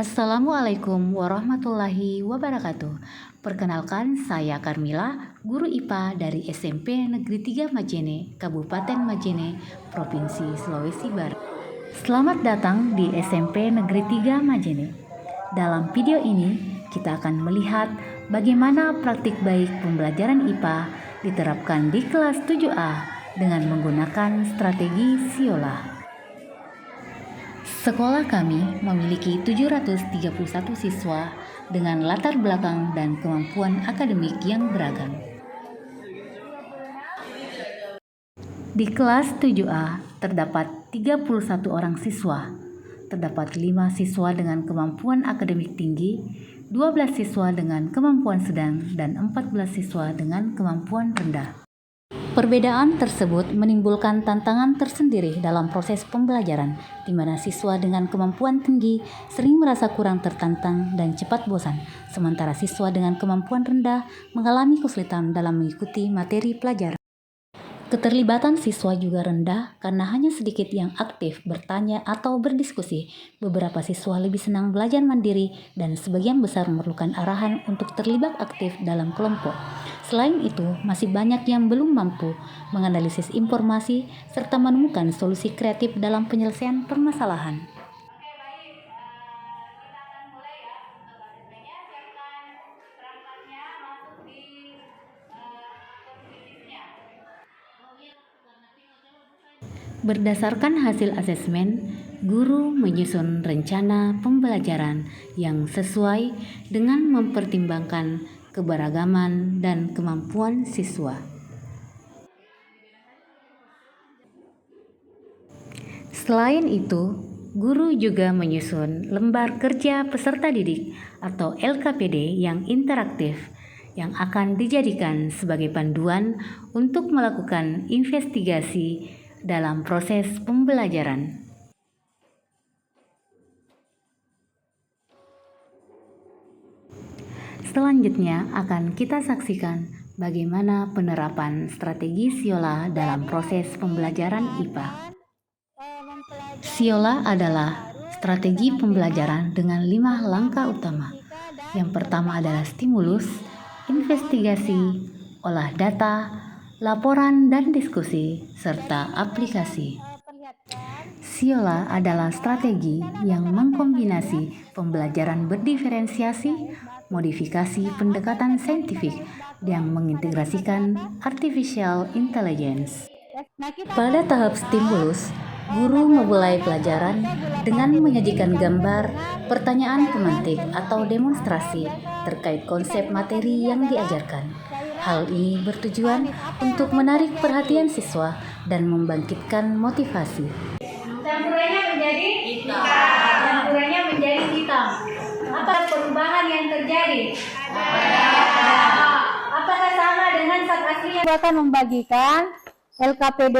Assalamualaikum warahmatullahi wabarakatuh. Perkenalkan, saya Karmila, guru IPA dari SMP Negeri 3 Majene, Kabupaten Majene, Provinsi Sulawesi Barat. Selamat datang di SMP Negeri 3 Majene. Dalam video ini, kita akan melihat bagaimana praktik baik pembelajaran IPA diterapkan di kelas 7A dengan menggunakan strategi Siola. Sekolah kami memiliki 731 siswa dengan latar belakang dan kemampuan akademik yang beragam. Di kelas 7A terdapat 31 orang siswa. Terdapat 5 siswa dengan kemampuan akademik tinggi, 12 siswa dengan kemampuan sedang, dan 14 siswa dengan kemampuan rendah. Perbedaan tersebut menimbulkan tantangan tersendiri dalam proses pembelajaran, di mana siswa dengan kemampuan tinggi sering merasa kurang tertantang dan cepat bosan, sementara siswa dengan kemampuan rendah mengalami kesulitan dalam mengikuti materi pelajaran. Keterlibatan siswa juga rendah karena hanya sedikit yang aktif bertanya atau berdiskusi. Beberapa siswa lebih senang belajar mandiri dan sebagian besar memerlukan arahan untuk terlibat aktif dalam kelompok. Selain itu, masih banyak yang belum mampu menganalisis informasi serta menemukan solusi kreatif dalam penyelesaian permasalahan. Berdasarkan hasil asesmen, guru menyusun rencana pembelajaran yang sesuai dengan mempertimbangkan keberagaman dan kemampuan siswa. Selain itu, guru juga menyusun lembar kerja peserta didik atau LKPD yang interaktif yang akan dijadikan sebagai panduan untuk melakukan investigasi dalam proses pembelajaran. Selanjutnya akan kita saksikan bagaimana penerapan strategi Siola dalam proses pembelajaran IPA. Siola adalah strategi pembelajaran dengan 5 langkah utama. Yang pertama adalah stimulus, investigasi, olah data, laporan dan diskusi, serta aplikasi. Siola adalah strategi yang mengkombinasi pembelajaran berdiferensiasi, modifikasi pendekatan saintifik yang mengintegrasikan artificial intelligence. Pada tahap stimulus, guru memulai pelajaran dengan menyajikan gambar, pertanyaan pemantik atau demonstrasi terkait konsep materi yang diajarkan. Hal ini bertujuan untuk menarik perhatian siswa dan membangkitkan motivasi. Campurannya menjadi hitam. Campurannya menjadi hitam. Apa perubahan yang terjadi? Apakah sama dengan saat aslinya? Kita akan membagikan LKPD,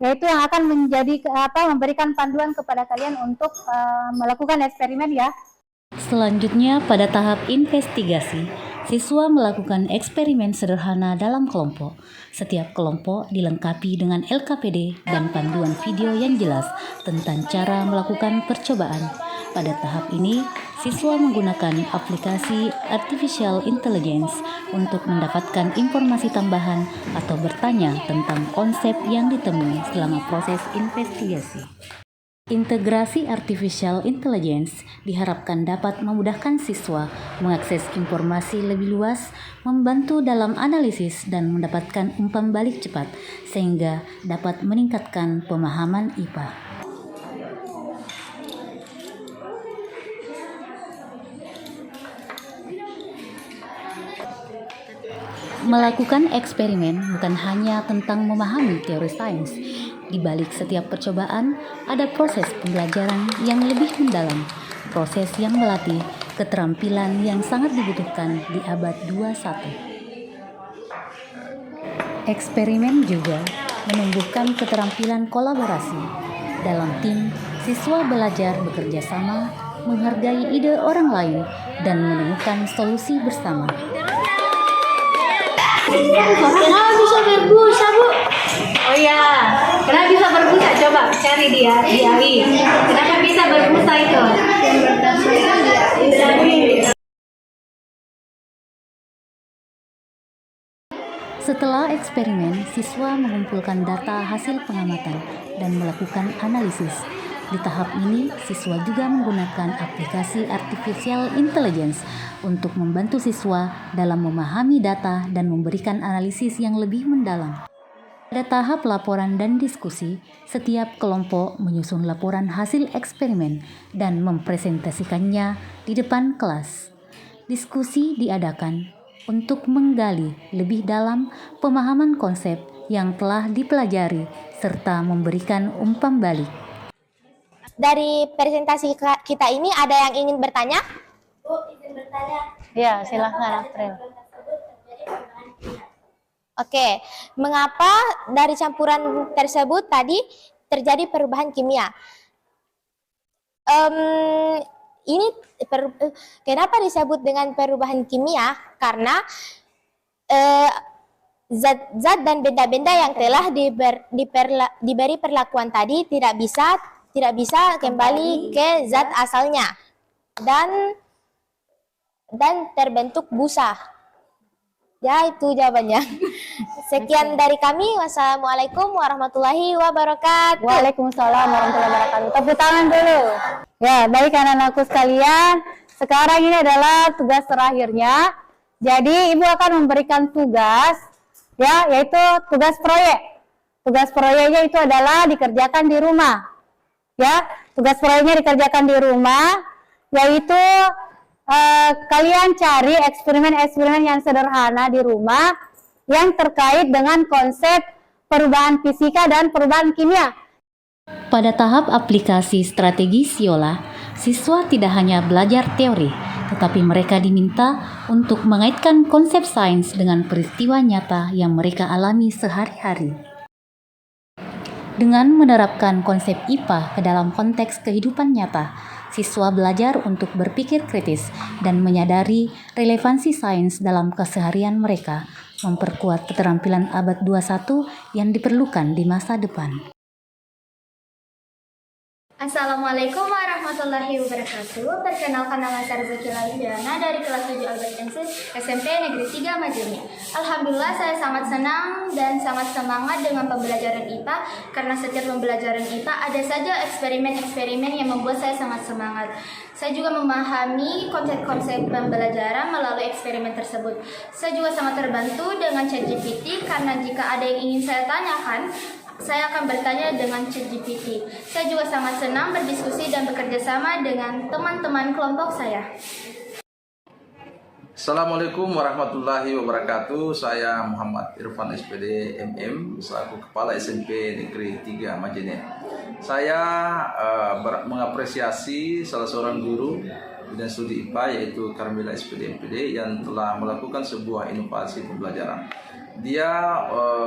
yaitu yang akan memberikan panduan kepada kalian untuk melakukan eksperimen ya. Selanjutnya pada tahap investigasi, siswa melakukan eksperimen sederhana dalam kelompok. Setiap kelompok dilengkapi dengan LKPD dan panduan video yang jelas tentang cara melakukan percobaan. Pada tahap ini, siswa menggunakan aplikasi artificial intelligence untuk mendapatkan informasi tambahan atau bertanya tentang konsep yang ditemui selama proses investigasi. Integrasi artificial intelligence diharapkan dapat memudahkan siswa mengakses informasi lebih luas, membantu dalam analisis dan mendapatkan umpan balik cepat, sehingga dapat meningkatkan pemahaman IPA. Melakukan eksperimen bukan hanya tentang memahami teori sains. Di balik setiap percobaan, ada proses pembelajaran yang lebih mendalam, proses yang melatih keterampilan yang sangat dibutuhkan di abad 21. Eksperimen juga menumbuhkan keterampilan kolaborasi. Dalam tim, siswa belajar bekerja sama, menghargai ide orang lain, dan menemukan solusi bersama. Kenapa bisa berbusa, Bu? Oh ya, kenapa bisa berbusa? Coba cari dia di AI. Kenapa bisa berbusa itu? Setelah eksperimen, siswa mengumpulkan data hasil pengamatan dan melakukan analisis. Di tahap ini, siswa juga menggunakan aplikasi artificial intelligence untuk membantu siswa dalam memahami data dan memberikan analisis yang lebih mendalam. Pada tahap laporan dan diskusi, setiap kelompok menyusun laporan hasil eksperimen dan mempresentasikannya di depan kelas. Diskusi diadakan untuk menggali lebih dalam pemahaman konsep yang telah dipelajari serta memberikan umpan balik. Dari presentasi kita ini ada yang ingin bertanya? Bu, izin bertanya. Ya, silahkan April. Oke, mengapa dari campuran tersebut tadi terjadi perubahan kimia? Kenapa disebut dengan perubahan kimia? Karena zat-zat dan benda-benda yang telah diberi perlakuan tadi tidak bisa kembali ke zat asalnya dan terbentuk busa. Ya, itu jawabannya. Sekian dari kami. Wassalamualaikum warahmatullahi wabarakatuh. Waalaikumsalam warahmatullahi wabarakatuh. Tepuk tangan dulu. Ya, baik anak-anakku sekalian. Sekarang ini adalah tugas terakhirnya. Jadi Ibu akan memberikan tugas, ya, yaitu tugas proyek. Tugas proyeknya itu adalah dikerjakan di rumah. Ya, tugas proyeknya dikerjakan di rumah, yaitu kalian cari eksperimen-eksperimen yang sederhana di rumah yang terkait dengan konsep perubahan fisika dan perubahan kimia. Pada tahap aplikasi strategi Siola, siswa tidak hanya belajar teori, tetapi mereka diminta untuk mengaitkan konsep sains dengan peristiwa nyata yang mereka alami sehari-hari. Dengan menerapkan konsep IPA ke dalam konteks kehidupan nyata, siswa belajar untuk berpikir kritis dan menyadari relevansi sains dalam keseharian mereka, memperkuat keterampilan abad 21 yang diperlukan di masa depan. Assalamualaikum warahmatullahi wabarakatuh. Perkenalkan, nama saya Zakila Lidiana dari kelas 7 Albert Einstein SMP Negeri 3 Majene. Alhamdulillah, saya sangat senang dan sangat semangat dengan pembelajaran IPA karena setiap pembelajaran IPA ada saja eksperimen-eksperimen yang membuat saya sangat semangat. Saya juga memahami konsep-konsep pembelajaran melalui eksperimen tersebut. Saya juga sangat terbantu dengan ChatGPT karena jika ada yang ingin saya tanyakan, saya akan bertanya dengan ChatGPT. Saya juga sangat senang berdiskusi dan bekerja sama dengan teman-teman kelompok saya. Assalamualaikum warahmatullahi wabarakatuh. Saya Muhammad Irfan SPD MM selaku Kepala SMP Negeri 3 Majene. Saya mengapresiasi salah seorang guru bidang studi IPA yaitu Carmela SPD MPD yang telah melakukan sebuah inovasi pembelajaran. Dia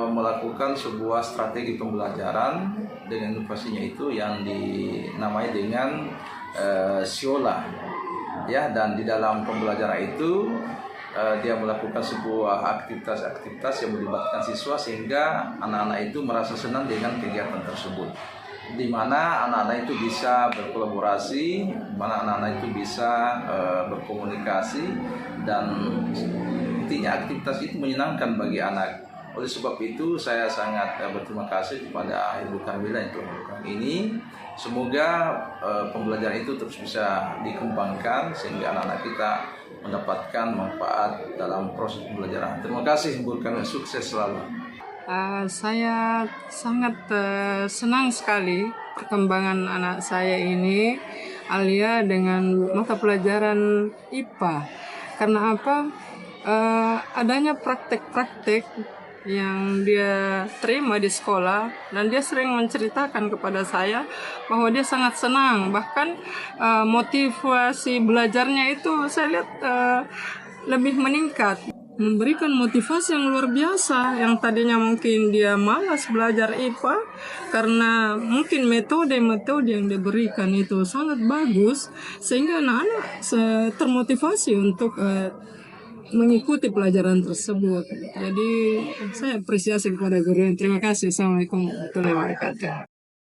melakukan sebuah strategi pembelajaran dengan inovasinya itu yang dinamai dengan Siola. Ya, dan di dalam pembelajaran itu dia melakukan sebuah aktivitas-aktivitas yang melibatkan siswa sehingga anak-anak itu merasa senang dengan kegiatan tersebut, di mana anak-anak itu bisa berkolaborasi, di mana anak-anak itu bisa berkomunikasi, dan intinya aktivitas itu menyenangkan bagi anak. Oleh sebab itu saya sangat berterima kasih kepada Ibu Carmela yang telah melakukan ini. Semoga pembelajaran itu terus bisa dikembangkan sehingga anak-anak kita mendapatkan manfaat dalam proses pembelajaran. Terima kasih Bu Carmela, sukses selalu. Saya sangat senang sekali perkembangan anak saya ini, Alia, dengan mata pelajaran IPA. Karena apa? Adanya praktek-praktek yang dia terima di sekolah, dan dia sering menceritakan kepada saya bahwa dia sangat senang, bahkan motivasi belajarnya itu saya lihat lebih meningkat, memberikan motivasi yang luar biasa. Yang tadinya mungkin dia malas belajar IPA karena mungkin metode yang diberikan itu sangat bagus, sehingga anak-anak termotivasi untuk mengikuti pelajaran tersebut. Jadi saya apresiasi kepada guru. Terima kasih. Assalamualaikum warahmatullahi wabarakatuh.